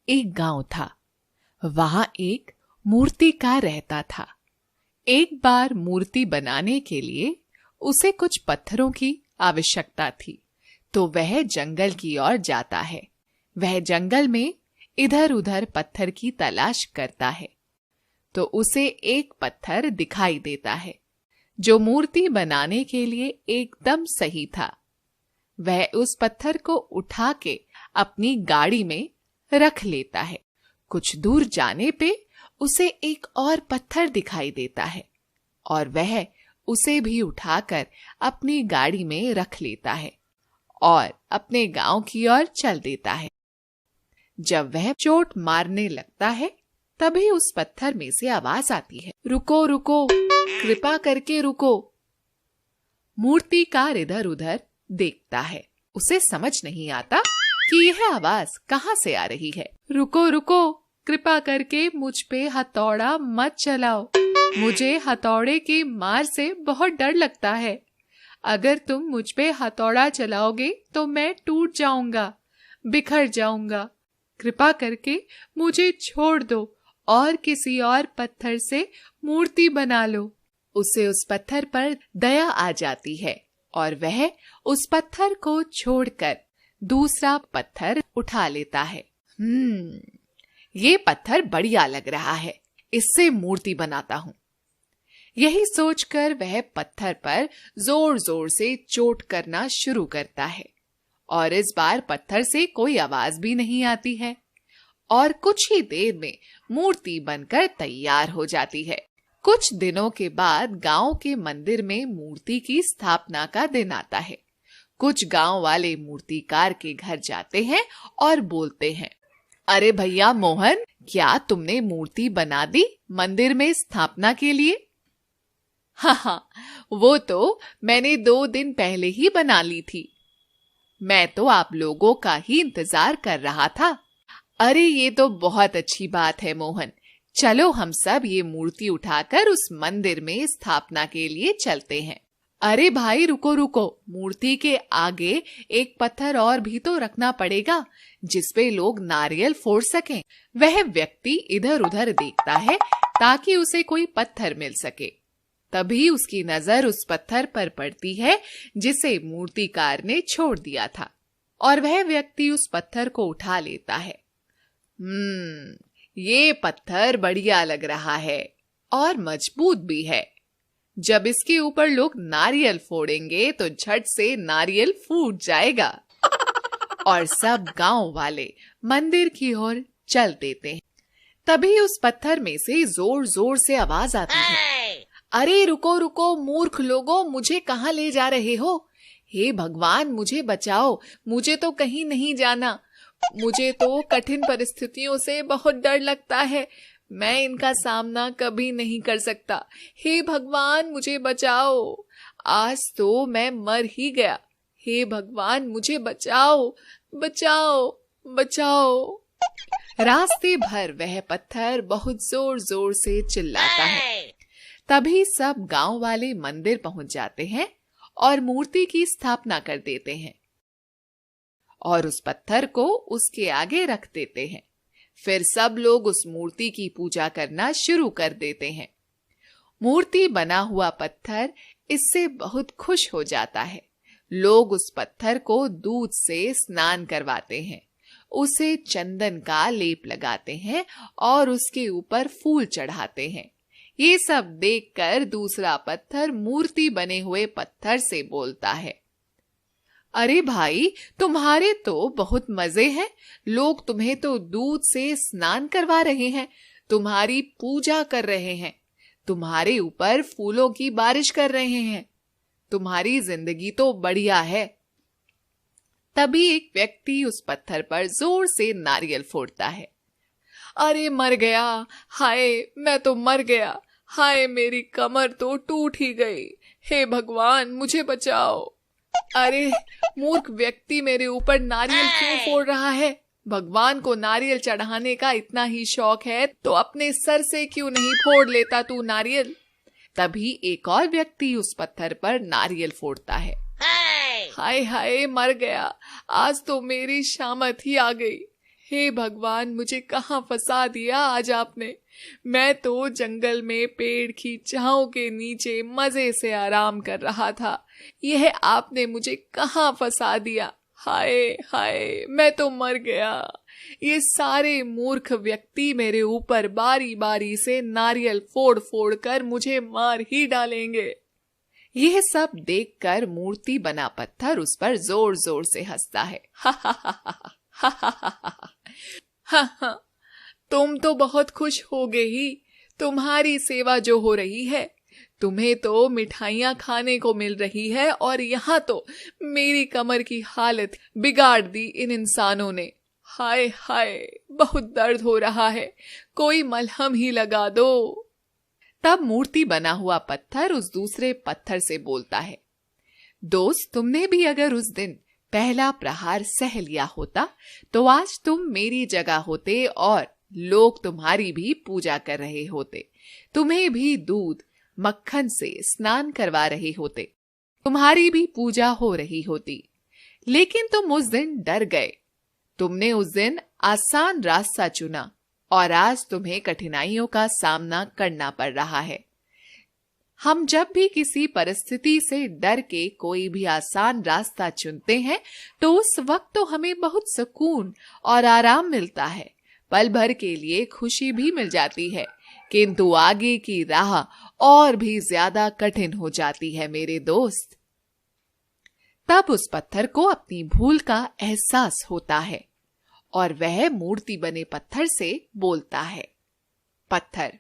एक गांव था। वहां एक मूर्तिकार रहता था। एक बार मूर्ति बनाने के लिए उसे कुछ पत्थरों की आवश्यकता थी, तो वह जंगल की ओर जाता है। वह जंगल में इधर उधर पत्थर की तलाश करता है, तो उसे एक पत्थर दिखाई देता है जो मूर्ति बनाने के लिए एकदम सही था। वह उस पत्थर को उठा के अपनी गाड़ी में रख लेता है। कुछ दूर जाने पे उसे एक और पत्थर दिखाई देता है और वह उसे भी उठाकर अपनी गाड़ी में रख लेता है और अपने गांव की ओर चल देता है। जब वह चोट मारने लगता है, तभी उस पत्थर में से आवाज आती है, रुको रुको, कृपा करके रुको। मूर्तिकार इधर उधर देखता है। उसे समझ नहीं आता कि यह आवाज कहां से आ रही है। रुको रुको, कृपा करके मुझ पे हथौड़ा मत चलाओ। मुझे हथौड़े की मार से बहुत डर लगता है। अगर तुम मुझ पे हथौड़ा चलाओगे तो मैं टूट जाऊंगा, बिखर जाऊंगा। कृपा करके मुझे छोड़ दो और किसी और पत्थर से मूर्ति बना लो। उसे उस पत्थर पर दया आ जाती है और वह उस पत्थर को छोड़कर दूसरा पत्थर उठा लेता है। ये पत्थर बढ़िया लग रहा है, इससे मूर्ति बनाता हूँ। यही सोचकर वह पत्थर पर जोर जोर से चोट करना शुरू करता है और इस बार पत्थर से कोई आवाज भी नहीं आती है और कुछ ही देर में मूर्ति बनकर तैयार हो जाती है। कुछ दिनों के बाद गांव के मंदिर में मूर्ति की स्थापना का दिन आता है। कुछ गांव वाले मूर्तिकार के घर जाते हैं और बोलते हैं, अरे भैया मोहन, क्या तुमने मूर्ति बना दी मंदिर में स्थापना के लिए? हाँ, वो तो मैंने 2 दिन पहले ही बना ली थी। मैं तो आप लोगों का ही इंतजार कर रहा था। अरे ये तो बहुत अच्छी बात है मोहन, चलो हम सब ये मूर्ति उठाकर उस मंदिर में स्थापना के लिए चलते हैं। अरे भाई रुको रुको, मूर्ति के आगे एक पत्थर और भी तो रखना पड़ेगा जिसपे लोग नारियल फोड़ सकें। वह व्यक्ति इधर उधर देखता है ताकि उसे कोई पत्थर मिल सके। तभी उसकी नजर उस पत्थर पर पड़ती है जिसे मूर्तिकार ने छोड़ दिया था और वह व्यक्ति उस पत्थर को उठा लेता है। ये पत्थर बढ़िया लग रहा है और मजबूत भी है। जब इसके ऊपर लोग नारियल फोड़ेंगे तो झट से नारियल फूट जाएगा। और सब गांव वाले मंदिर की ओर चल देते हैं। तभी उस पत्थर में से जोर जोर से आवाज आती है, अरे रुको रुको मूर्ख लोगों, मुझे कहाँ ले जा रहे हो? हे भगवान मुझे बचाओ, मुझे तो कहीं नहीं जाना। मुझे तो कठिन परिस्थितियों से बहुत डर लगता है, मैं इनका सामना कभी नहीं कर सकता। हे भगवान मुझे बचाओ, आज तो मैं मर ही गया। हे भगवान मुझे बचाओ, बचाओ, बचाओ। रास्ते भर वह पत्थर बहुत जोर जोर से चिल्लाता है। तभी सब गांव वाले मंदिर पहुंच जाते हैं और मूर्ति की स्थापना कर देते हैं और उस पत्थर को उसके आगे रख देते हैं। फिर सब लोग उस मूर्ति की पूजा करना शुरू कर देते हैं। मूर्ति बना हुआ पत्थर इससे बहुत खुश हो जाता है। लोग उस पत्थर को दूध से स्नान करवाते हैं, उसे चंदन का लेप लगाते हैं और उसके ऊपर फूल चढ़ाते हैं। ये सब देखकर दूसरा पत्थर मूर्ति बने हुए पत्थर से बोलता है, अरे भाई तुम्हारे तो बहुत मजे हैं, लोग तुम्हें तो दूध से स्नान करवा रहे हैं, तुम्हारी पूजा कर रहे हैं, तुम्हारे ऊपर फूलों की बारिश कर रहे हैं, तुम्हारी जिंदगी तो बढ़िया है। तभी एक व्यक्ति उस पत्थर पर जोर से नारियल फोड़ता है। अरे मर गया, हाय मैं तो मर गया, हाय मेरी कमर तो टूट ही गई, हे भगवान मुझे बचाओ। अरे मूर्ख व्यक्ति मेरे ऊपर नारियल क्यों फोड़ रहा है? भगवान को नारियल चढ़ाने का इतना ही शौक है तो अपने सर से क्यों नहीं फोड़ लेता तू नारियल? तभी एक और व्यक्ति उस पत्थर पर नारियल फोड़ता है। हाय हाय मर गया, आज तो मेरी शामत ही आ गई, हे भगवान, मुझे कहाँ फंसा दिया आज आपने। मैं तो जंगल में पेड़ की छांव के नीचे मजे से आराम कर रहा था, यह आपने मुझे कहाँ फंसा दिया। हाय हाय, मैं तो मर गया। ये सारे मूर्ख व्यक्ति मेरे ऊपर बारी बारी से नारियल फोड़ फोड़ कर मुझे मार ही डालेंगे। यह सब देखकर मूर्ति बना पत्थर उस पर जोर जोर से हंसता है। हा हा हा हा हा हा हा हा। तुम तो बहुत खुश होगे ही, तुम्हारी सेवा जो हो रही है। तुम्हें तो मिठाइयाँ खाने को मिल रही है और यहाँ तो मेरी कमर की हालत बिगाड़ दी इन इंसानों ने। हाय हाय, बहुत दर्द हो रहा है, कोई मलहम ही लगा दो। तब मूर्ति बना हुआ पत्थर उस दूसरे पत्थर से बोलता है, दोस्त, तुमने भी अगर उस दिन पहला प्रहार सह लिया होता तो आज तुम मेरी जगह होते और लोग तुम्हारी भी पूजा कर रहे होते। तुम्हें भी दूध मक्खन से स्नान करवा रहे होते, तुम्हारी भी पूजा हो रही होती। लेकिन तुम उस दिन डर गए। तुमने उस दिन आसान रास्ता चुना और आज तुम्हें कठिनाइयों का सामना करना पड़ रहा है। हम जब भी किसी परिस्थिति से डर के कोई भी आसान रास्ता चुनते हैं तो उस वक्त तो हमें बहुत सुकून और आराम मिलता है, पल भर के लिए खुशी भी मिल जाती है, किंतु आगे की राह और भी ज्यादा कठिन हो जाती है मेरे दोस्त। तब उस पत्थर को अपनी भूल का एहसास होता है और वह मूर्ति बने पत्थर से बोलता है, पत्थर,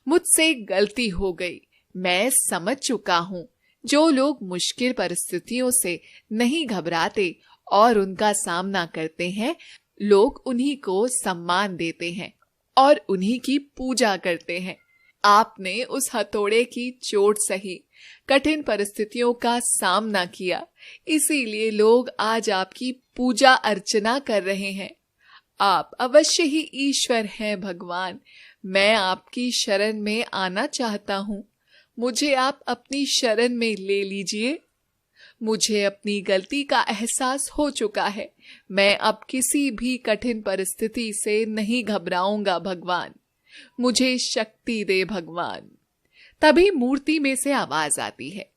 मुझसे गलती हो गई, मैं समझ चुका हूं। जो लोग मुश्किल परिस्थितियों से नहीं घबराते और उनका सामना करते हैं, लोग उन्हीं को सम्मान देते हैं और उन्हीं की पूजा करते हैं। आपने उस हथौड़े की चोट सही, कठिन परिस्थितियों का सामना किया, इसीलिए लोग आज आपकी पूजा अर्चना कर रहे हैं। आप अवश्य ही ईश्वर हैं भगवान। मैं आपकी शरण में आना चाहता हूँ, मुझे आप अपनी शरण में ले लीजिए। मुझे अपनी गलती का एहसास हो चुका है, मैं अब किसी भी कठिन परिस्थिति से नहीं घबराऊंगा भगवान, मुझे शक्ति दे भगवान। तभी मूर्ति में से आवाज आती है,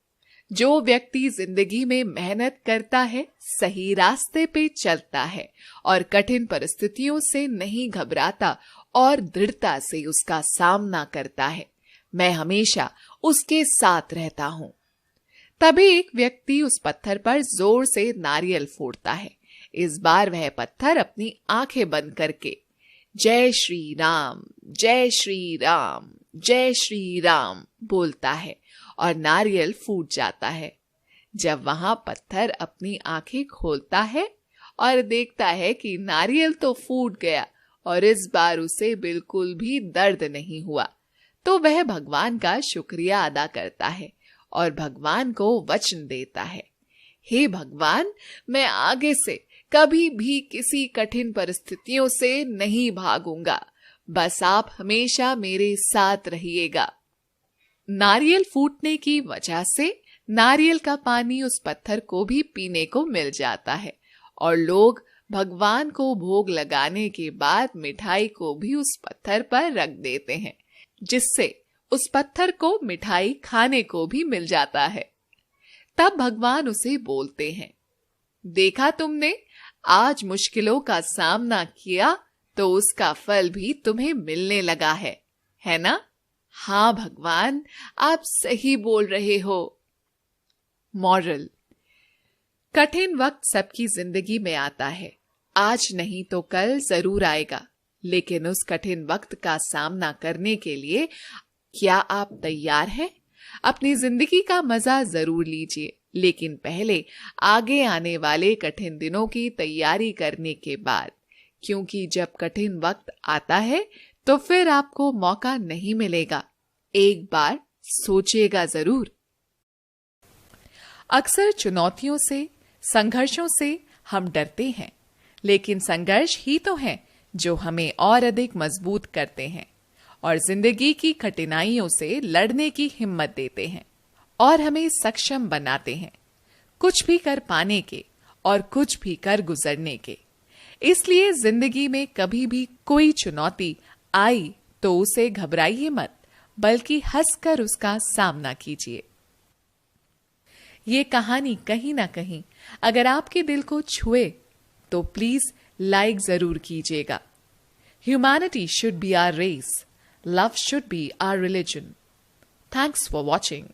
जो व्यक्ति जिंदगी में मेहनत करता है, सही रास्ते पे चलता है और कठिन परिस्थितियों से नहीं घबराता और दृढ़ता से उसका सामना करता है, मैं हमेशा उसके साथ रहता हूं। तभी एक व्यक्ति उस पत्थर पर जोर से नारियल फोड़ता है। इस बार वह पत्थर अपनी आंखें बंद करके जय श्री राम, जय श्री राम, जय श्री राम बोलता है और नारियल फूट जाता है। जब वहां पत्थर अपनी आंखें खोलता है और देखता है कि नारियल तो फूट गया और इस बार उसे बिल्कुल भी दर्द नहीं हुआ, तो वह भगवान का शुक्रिया अदा करता है और भगवान को वचन देता है, हे भगवान, मैं आगे से कभी भी किसी कठिन परिस्थितियों से नहीं भागूंगा, बस आप हमेशा मेरे साथ रहिएगा। नारियल फूटने की वजह से नारियल का पानी उस पत्थर को भी पीने को मिल जाता है और लोग भगवान को भोग लगाने के बाद मिठाई को भी उस पत्थर पर रख देते हैं, जिससे उस पत्थर को मिठाई खाने को भी मिल जाता है। तब भगवान उसे बोलते हैं, देखा तुमने, आज मुश्किलों का सामना किया तो उसका फल भी तुम्हें मिलने लगा है ना? हाँ भगवान, आप सही बोल रहे हो। मॉरल, कठिन वक्त सबकी जिंदगी में आता है, आज नहीं तो कल जरूर आएगा, लेकिन उस कठिन वक्त का सामना करने के लिए क्या आप तैयार हैं? अपनी जिंदगी का मजा जरूर लीजिए, लेकिन पहले आगे आने वाले कठिन दिनों की तैयारी करने के बाद, क्योंकि जब कठिन वक्त आता है तो फिर आपको मौका नहीं मिलेगा। एक बार सोचिएगा जरूर। अक्सर चुनौतियों से, संघर्षों से हम डरते हैं, लेकिन संघर्ष ही तो हैं जो हमें और अधिक मजबूत करते हैं और जिंदगी की कठिनाइयों से लड़ने की हिम्मत देते हैं और हमें सक्षम बनाते हैं, कुछ भी कर पाने के और कुछ भी कर गुजरने के। इसलिए जिंदगी में कभी भी कोई चुनौती आई तो उसे घबराइए मत, बल्कि हंसकर उसका सामना कीजिए। ये कहानी कहीं ना कहीं अगर आपके दिल को छुए तो प्लीज लाइक जरूर कीजिएगा। Humanity should be our race, love should be our religion. Thanks for watching.